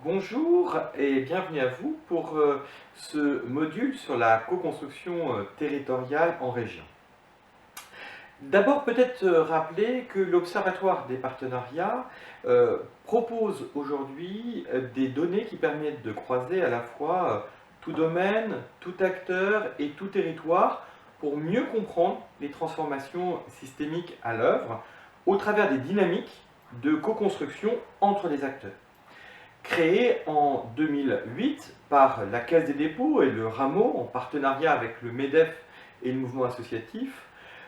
Bonjour et bienvenue à vous pour ce module sur la co-construction territoriale en région. D'abord, peut-être rappeler que l'Observatoire des partenariats propose aujourd'hui des données qui permettent de croiser à la fois tout domaine, tout acteur et tout territoire pour mieux comprendre les transformations systémiques à l'œuvre au travers des dynamiques de co-construction entre les acteurs. Créé en 2008 par la Caisse des dépôts et le Rameau en partenariat avec le MEDEF et le mouvement associatif,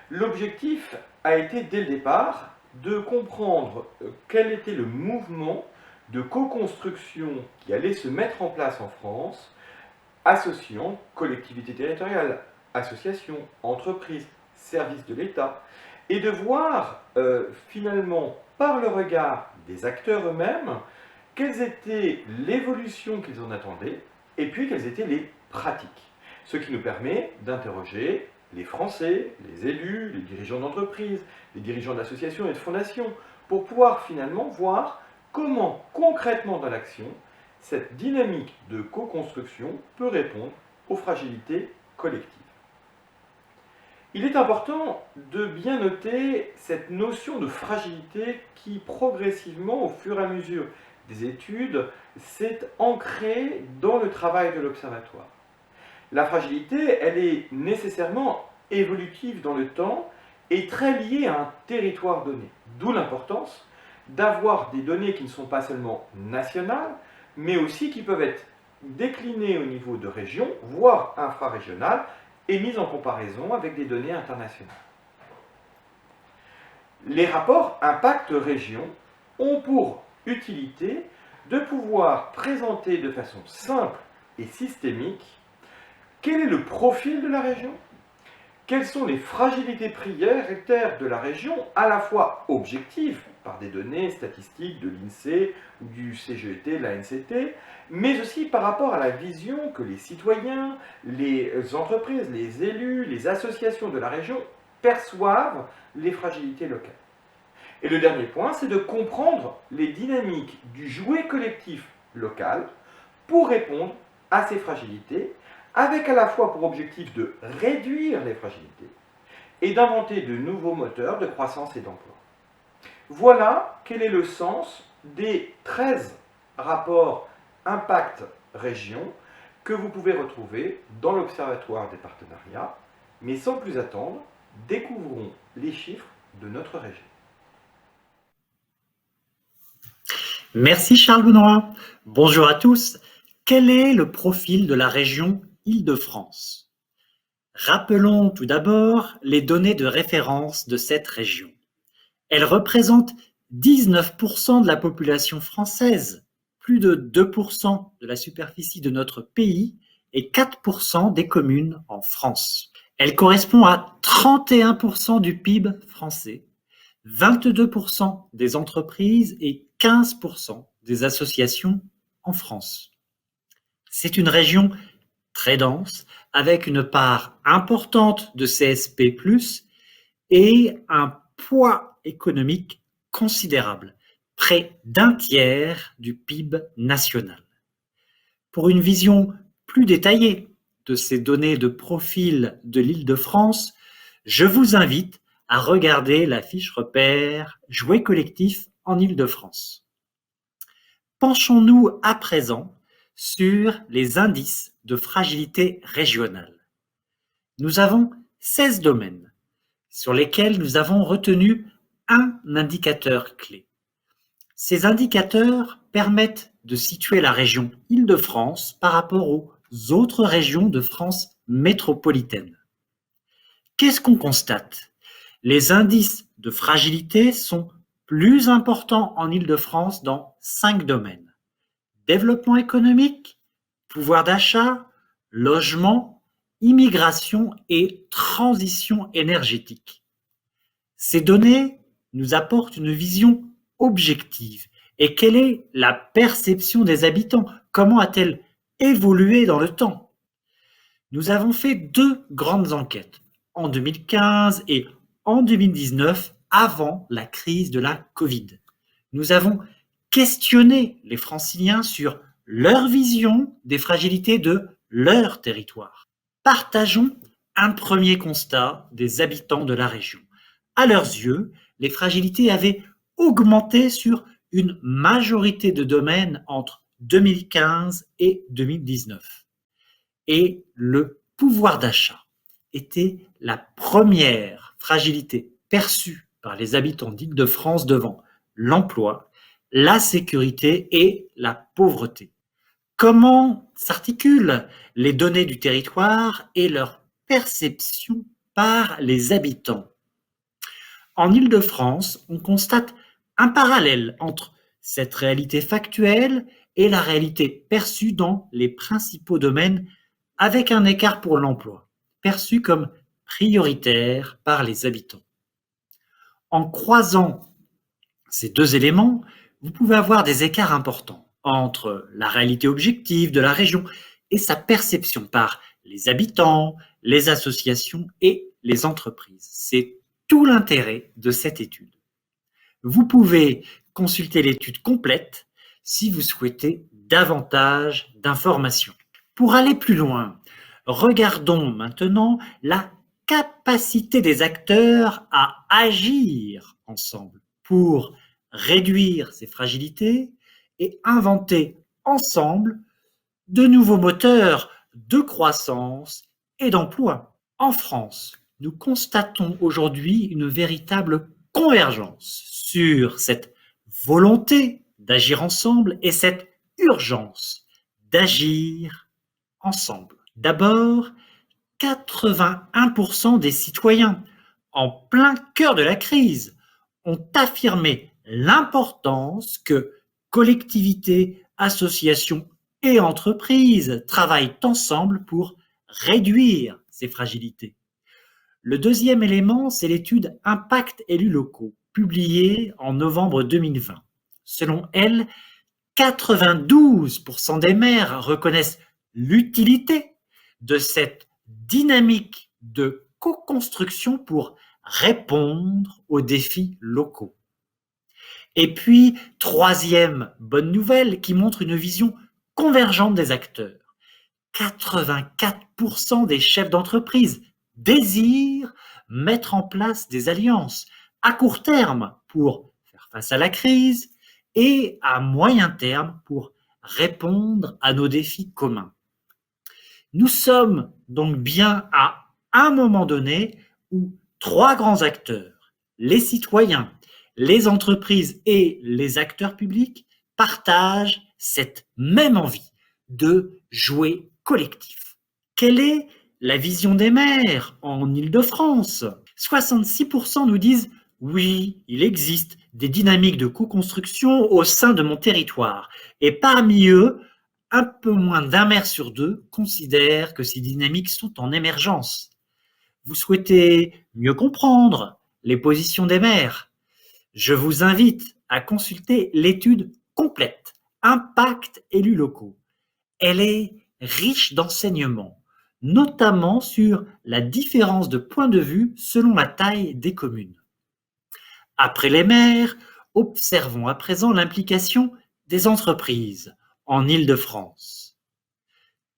l'objectif a été dès le départ de comprendre quel était le mouvement de co-construction qui allait se mettre en place en France, associant collectivités territoriales, associations, entreprises, services de l'État, et de voir finalement par le regard des acteurs eux-mêmes quelles étaient l'évolution qu'ils en attendaient et puis quelles étaient les pratiques. Ce qui nous permet d'interroger les Français, les élus, les dirigeants d'entreprises, les dirigeants d'associations et de fondations pour pouvoir finalement voir comment concrètement dans l'action cette dynamique de co-construction peut répondre aux fragilités collectives. Il est important de bien noter cette notion de fragilité qui progressivement, au fur et à mesure des études, s'est ancrée dans le travail de l'Observatoire. La fragilité, elle est nécessairement évolutive dans le temps et très liée à un territoire donné. D'où l'importance d'avoir des données qui ne sont pas seulement nationales, mais aussi qui peuvent être déclinées au niveau de région, voire infrarégionales, et mises en comparaison avec des données internationales. Les rapports impact région ont pour utilité de pouvoir présenter de façon simple et systémique quel est le profil de la région, quelles sont les fragilités prioritaires de la région, à la fois objectives, par des données statistiques de l'INSEE, du CGET, de la NCT, mais aussi par rapport à la vision que les citoyens, les entreprises, les élus, les associations de la région perçoivent les fragilités locales. Et le dernier point, c'est de comprendre les dynamiques du jouet collectif local pour répondre à ces fragilités, avec à la fois pour objectif de réduire les fragilités et d'inventer de nouveaux moteurs de croissance et d'emploi. Voilà quel est le sens des 13 rapports impact région que vous pouvez retrouver dans l'Observatoire des partenariats. Mais sans plus attendre, découvrons les chiffres de notre région. Merci Charles Benoît. Bonjour à tous. Quel est le profil de la région Île-de-France? Rappelons tout d'abord les données de référence de cette région. Elle représente 19% de la population française, plus de 2% de la superficie de notre pays et 4% des communes en France. Elle correspond à 31% du PIB français, 22% des entreprises et 15% des associations en France. C'est une région très dense, avec une part importante de CSP+, et un poids économique considérable, près d'un tiers du PIB national. Pour une vision plus détaillée de ces données de profil de l'Île-de-France, je vous invite à regarder la fiche repère Jouets collectifs en Île-de-France. Penchons-nous à présent sur les indices de fragilité régionale. Nous avons 16 domaines sur lesquels nous avons retenu un indicateur clé. Ces indicateurs permettent de situer la région Île-de-France par rapport aux autres régions de France métropolitaine. Qu'est-ce qu'on constate? Les indices de fragilité sont plus importants en Île-de-France dans 5 domaines. Développement économique, pouvoir d'achat, logement, immigration et transition énergétique. Ces données nous apportent une vision objective. Et quelle est la perception des habitants? Comment a-t-elle évolué dans le temps? Nous avons fait 2 grandes enquêtes, en 2015 et en 2019, avant la crise de la Covid. Nous avons questionner les Franciliens sur leur vision des fragilités de leur territoire. Partageons un premier constat des habitants de la région. À leurs yeux, les fragilités avaient augmenté sur une majorité de domaines entre 2015 et 2019. Et le pouvoir d'achat était la première fragilité perçue par les habitants d'Île-de-France devant l'emploi, la sécurité et la pauvreté. Comment s'articulent les données du territoire et leur perception par les habitants? En Île-de-France, on constate un parallèle entre cette réalité factuelle et la réalité perçue dans les principaux domaines, avec un écart pour l'emploi, perçu comme prioritaire par les habitants. En croisant ces deux éléments, vous pouvez avoir des écarts importants entre la réalité objective de la région et sa perception par les habitants, les associations et les entreprises. C'est tout l'intérêt de cette étude. Vous pouvez consulter l'étude complète si vous souhaitez davantage d'informations. Pour aller plus loin, regardons maintenant la capacité des acteurs à agir ensemble pour réduire ces fragilités et inventer ensemble de nouveaux moteurs de croissance et d'emploi. En France, nous constatons aujourd'hui une véritable convergence sur cette volonté d'agir ensemble et cette urgence d'agir ensemble. D'abord, 81% des citoyens, en plein cœur de la crise, ont affirmé l'importance que collectivités, associations et entreprises travaillent ensemble pour réduire ces fragilités. Le deuxième élément, c'est l'étude Impact élus locaux, publiée en novembre 2020. Selon elle, 92% des maires reconnaissent l'utilité de cette dynamique de co-construction pour répondre aux défis locaux. Et puis, troisième bonne nouvelle qui montre une vision convergente des acteurs. 84% des chefs d'entreprise désirent mettre en place des alliances à court terme pour faire face à la crise et à moyen terme pour répondre à nos défis communs. Nous sommes donc bien à un moment donné où trois grands acteurs, les citoyens, les entreprises et les acteurs publics, partagent cette même envie de jouer collectif. Quelle est la vision des maires en Île-de-France? 66% nous disent « Oui, il existe des dynamiques de co-construction au sein de mon territoire ». Et parmi eux, un peu moins d'un maire sur deux considère que ces dynamiques sont en émergence. Vous souhaitez mieux comprendre les positions des maires? Je vous invite à consulter l'étude complète Impact élus locaux. Elle est riche d'enseignements, notamment sur la différence de point de vue selon la taille des communes. Après les maires, observons à présent l'implication des entreprises en Île-de-France.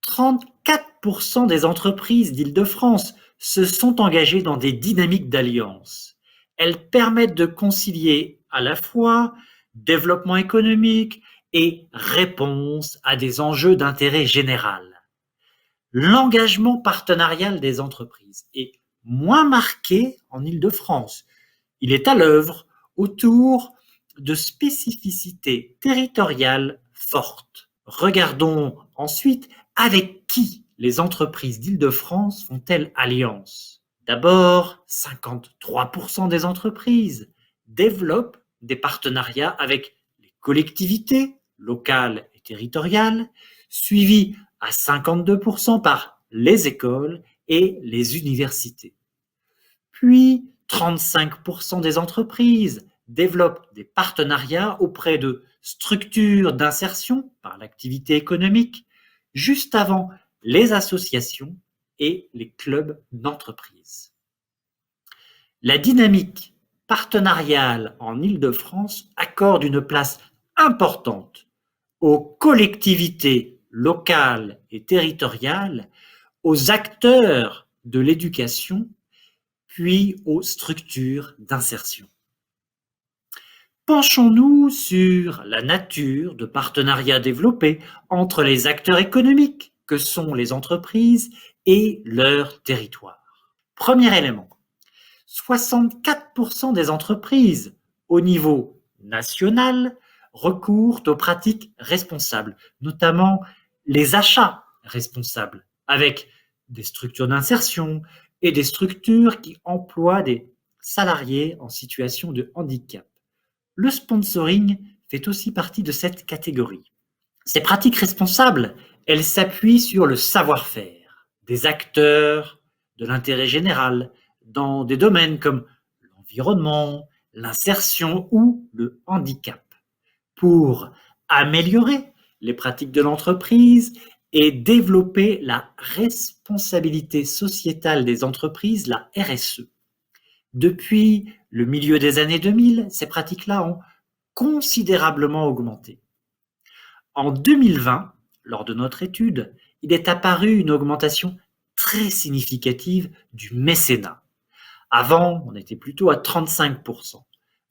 34% des entreprises d'Île-de-France se sont engagées dans des dynamiques d'alliance. Elles permettent de concilier à la fois développement économique et réponse à des enjeux d'intérêt général. L'engagement partenarial des entreprises est moins marqué en Île-de-France. Il est à l'œuvre autour de spécificités territoriales fortes. Regardons ensuite avec qui les entreprises d'Île-de-France font-elles alliance. D'abord, 53% des entreprises développent des partenariats avec les collectivités locales et territoriales, suivies à 52% par les écoles et les universités. Puis, 35% des entreprises développent des partenariats auprès de structures d'insertion par l'activité économique, juste avant les associations et les clubs d'entreprise. La dynamique partenariale en Île-de-France accorde une place importante aux collectivités locales et territoriales, aux acteurs de l'éducation, puis aux structures d'insertion. Penchons-nous sur la nature de partenariats développés entre les acteurs économiques que sont les entreprises et leur territoire. Premier élément, 64% des entreprises au niveau national recourent aux pratiques responsables, notamment les achats responsables, avec des structures d'insertion et des structures qui emploient des salariés en situation de handicap. Le sponsoring fait aussi partie de cette catégorie. Ces pratiques responsables, elles s'appuient sur le savoir-faire des acteurs de l'intérêt général dans des domaines comme l'environnement, l'insertion ou le handicap, pour améliorer les pratiques de l'entreprise et développer la responsabilité sociétale des entreprises, la RSE. Depuis le milieu des années 2000, ces pratiques-là ont considérablement augmenté. En 2020, lors de notre étude, il est apparu une augmentation très significative du mécénat. Avant, on était plutôt à 35%.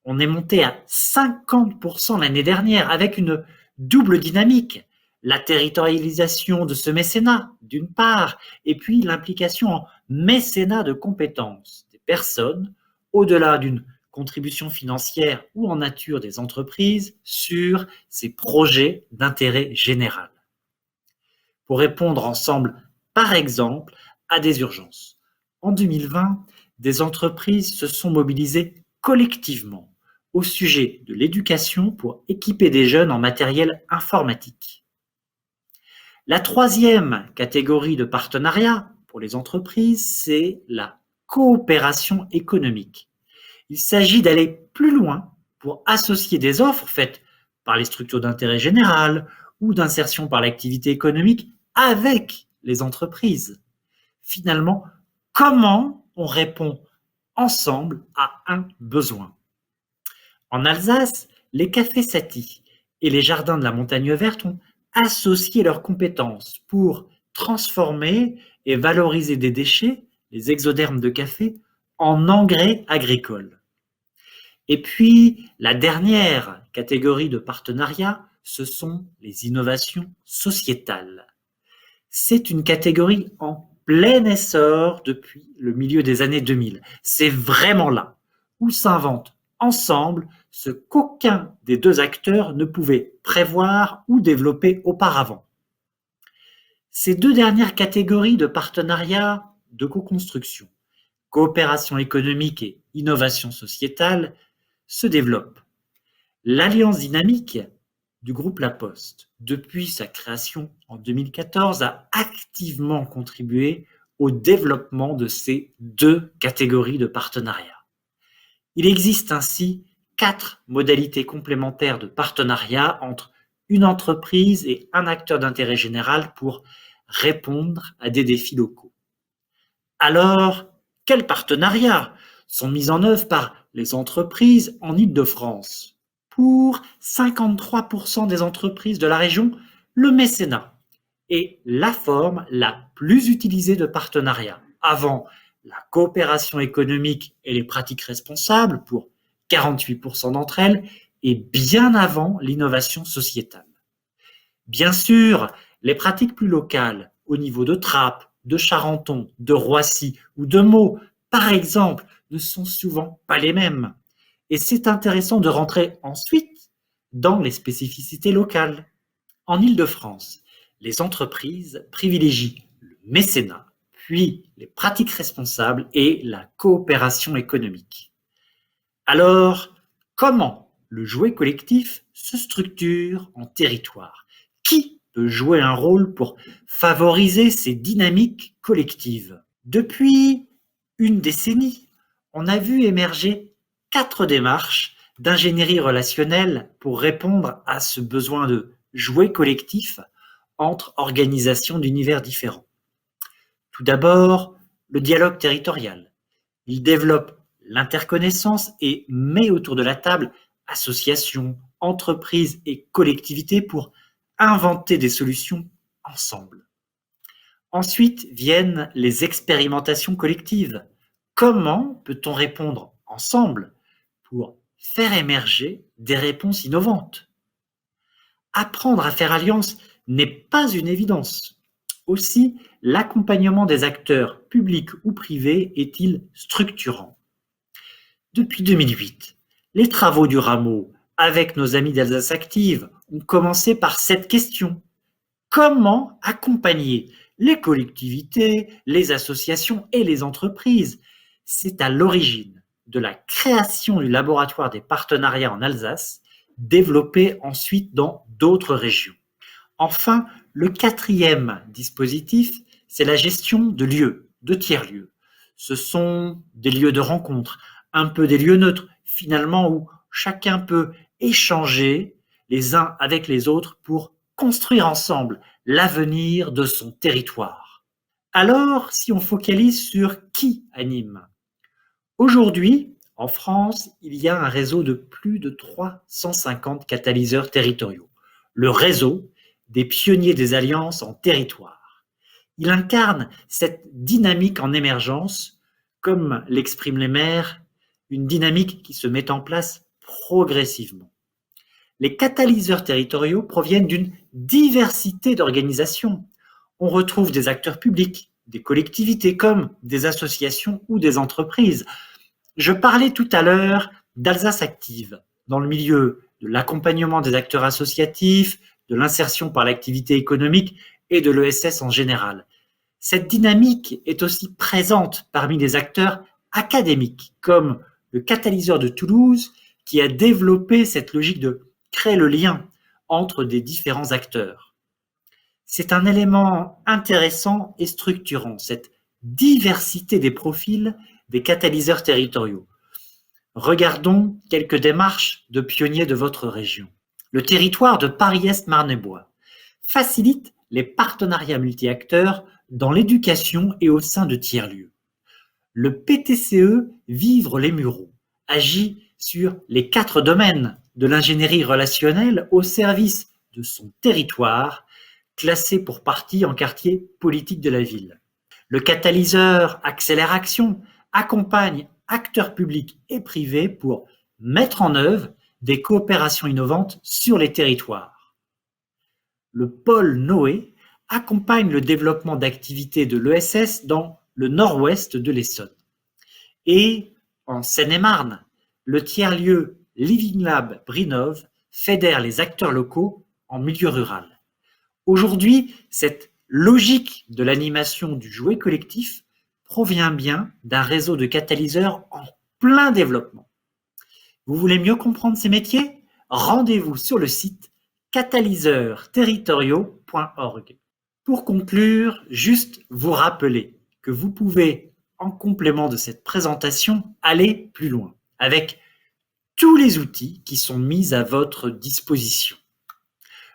On est monté à 50% l'année dernière avec une double dynamique. La territorialisation de ce mécénat, d'une part, et puis l'implication en mécénat de compétences des personnes, au-delà d'une contribution financière ou en nature des entreprises, sur ces projets d'intérêt général. Pour répondre ensemble, par exemple, à des urgences. En 2020, des entreprises se sont mobilisées collectivement au sujet de l'éducation pour équiper des jeunes en matériel informatique. La troisième catégorie de partenariat pour les entreprises, c'est la coopération économique. Il s'agit d'aller plus loin pour associer des offres faites par les structures d'intérêt général ou d'insertion par l'activité économique avec les entreprises. Finalement, comment on répond ensemble à un besoin? En Alsace, les cafés Satie et les jardins de la Montagne Verte ont associé leurs compétences pour transformer et valoriser des déchets, les exodermes de café, en engrais agricoles. Et puis, la dernière catégorie de partenariat, ce sont les innovations sociétales. C'est une catégorie en plein essor depuis le milieu des années 2000. C'est vraiment là où s'invente ensemble ce qu'aucun des deux acteurs ne pouvait prévoir ou développer auparavant. Ces deux dernières catégories de partenariat de co-construction, coopération économique et innovation sociétale, se développent. L'Alliance dynamique du groupe La Poste, depuis sa création en 2014, a activement contribué au développement de ces deux catégories de partenariat. Il existe ainsi 4 modalités complémentaires de partenariat entre une entreprise et un acteur d'intérêt général pour répondre à des défis locaux. Alors, quels partenariats sont mis en œuvre par les entreprises en Île-de-France? Pour 53% des entreprises de la région, le mécénat est la forme la plus utilisée de partenariat, avant la coopération économique et les pratiques responsables pour 48% d'entre elles, et bien avant l'innovation sociétale. Bien sûr, les pratiques plus locales, au niveau de Trappes, de Charenton, de Roissy ou de Meaux, par exemple, ne sont souvent pas les mêmes. Et c'est intéressant de rentrer ensuite dans les spécificités locales. En Île-de-France, les entreprises privilégient le mécénat, puis les pratiques responsables et la coopération économique. Alors, comment le jouet collectif se structure en territoire? Qui peut jouer un rôle pour favoriser ces dynamiques collectives? Depuis une décennie, on a vu émerger 4 démarches d'ingénierie relationnelle pour répondre à ce besoin de jouet collectif entre organisations d'univers différents. Tout d'abord, le dialogue territorial. Il développe l'interconnaissance et met autour de la table associations, entreprises et collectivités pour inventer des solutions ensemble. Ensuite viennent les expérimentations collectives. Comment peut-on répondre ensemble pour faire émerger des réponses innovantes? Apprendre à faire alliance n'est pas une évidence. Aussi, l'accompagnement des acteurs publics ou privés est-il structurant? Depuis 2008, les travaux du rameau avec nos amis d'Alsace Active ont commencé par cette question. Comment accompagner les collectivités, les associations et les entreprises? C'est à l'origine de la création du laboratoire des partenariats en Alsace, développé ensuite dans d'autres régions. Enfin, le quatrième dispositif, c'est la gestion de lieux, de tiers-lieux. Ce sont des lieux de rencontre, un peu des lieux neutres, finalement, où chacun peut échanger les uns avec les autres pour construire ensemble l'avenir de son territoire. Alors, si on focalise sur qui anime? Aujourd'hui, en France, il y a un réseau de plus de 350 catalyseurs territoriaux. Le réseau des pionniers des alliances en territoire. Il incarne cette dynamique en émergence, comme l'expriment les maires, une dynamique qui se met en place progressivement. Les catalyseurs territoriaux proviennent d'une diversité d'organisations. On retrouve des acteurs publics, des collectivités comme des associations ou des entreprises. Je parlais tout à l'heure d'Alsace Active, dans le milieu de l'accompagnement des acteurs associatifs, de l'insertion par l'activité économique et de l'ESS en général. Cette dynamique est aussi présente parmi les acteurs académiques, comme le catalyseur de Toulouse, qui a développé cette logique de créer le lien entre des différents acteurs. C'est un élément intéressant et structurant, cette diversité des profils des catalyseurs territoriaux. Regardons quelques démarches de pionniers de votre région. Le territoire de Paris-Est-Marne-et-Bois facilite les partenariats multi-acteurs dans l'éducation et au sein de tiers-lieux. Le PTCE Vivre les Mureaux agit sur les 4 domaines de l'ingénierie relationnelle au service de son territoire, classé pour partie en quartier politique de la ville. Le catalyseur Accélère Action accompagne acteurs publics et privés pour mettre en œuvre des coopérations innovantes sur les territoires. Le pôle Noé accompagne le développement d'activités de l'ESS dans le nord-ouest de l'Essonne. Et en Seine-et-Marne, le tiers-lieu Living Lab Brinov fédère les acteurs locaux en milieu rural. Aujourd'hui, cette logique de l'animation du jouet collectif provient bien d'un réseau de catalyseurs en plein développement. Vous voulez mieux comprendre ces métiers? Rendez-vous sur le site catalyseursterritoriaux.org. Pour conclure, juste vous rappeler que vous pouvez, en complément de cette présentation, aller plus loin avec tous les outils qui sont mis à votre disposition.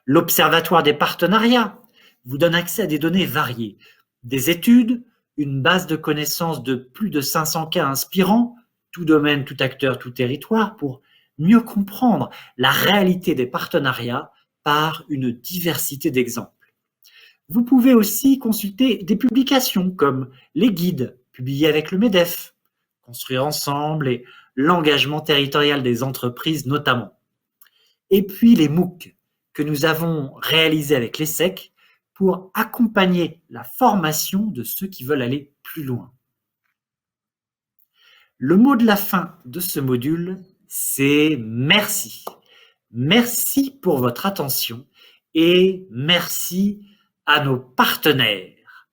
L'Observatoire des partenariats vous donne accès à des données variées, des études, une base de connaissances de plus de 500 cas inspirants, tout domaine, tout acteur, tout territoire, pour mieux comprendre la réalité des partenariats par une diversité d'exemples. Vous pouvez aussi consulter des publications comme les guides publiés avec le MEDEF, Construire ensemble et l'engagement territorial des entreprises notamment. Et puis les MOOC que nous avons réalisés avec l'ESSEC pour accompagner la formation de ceux qui veulent aller plus loin. Le mot de la fin de ce module, c'est merci. Merci pour votre attention et merci à nos partenaires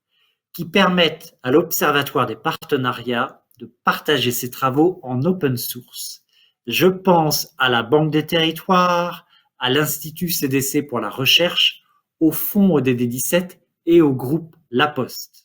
qui permettent à l'Observatoire des partenariats de partager ses travaux en open source. Je pense à la Banque des Territoires, à l'Institut CDC pour la recherche, au Fonds ODD 17 et au groupe La Poste.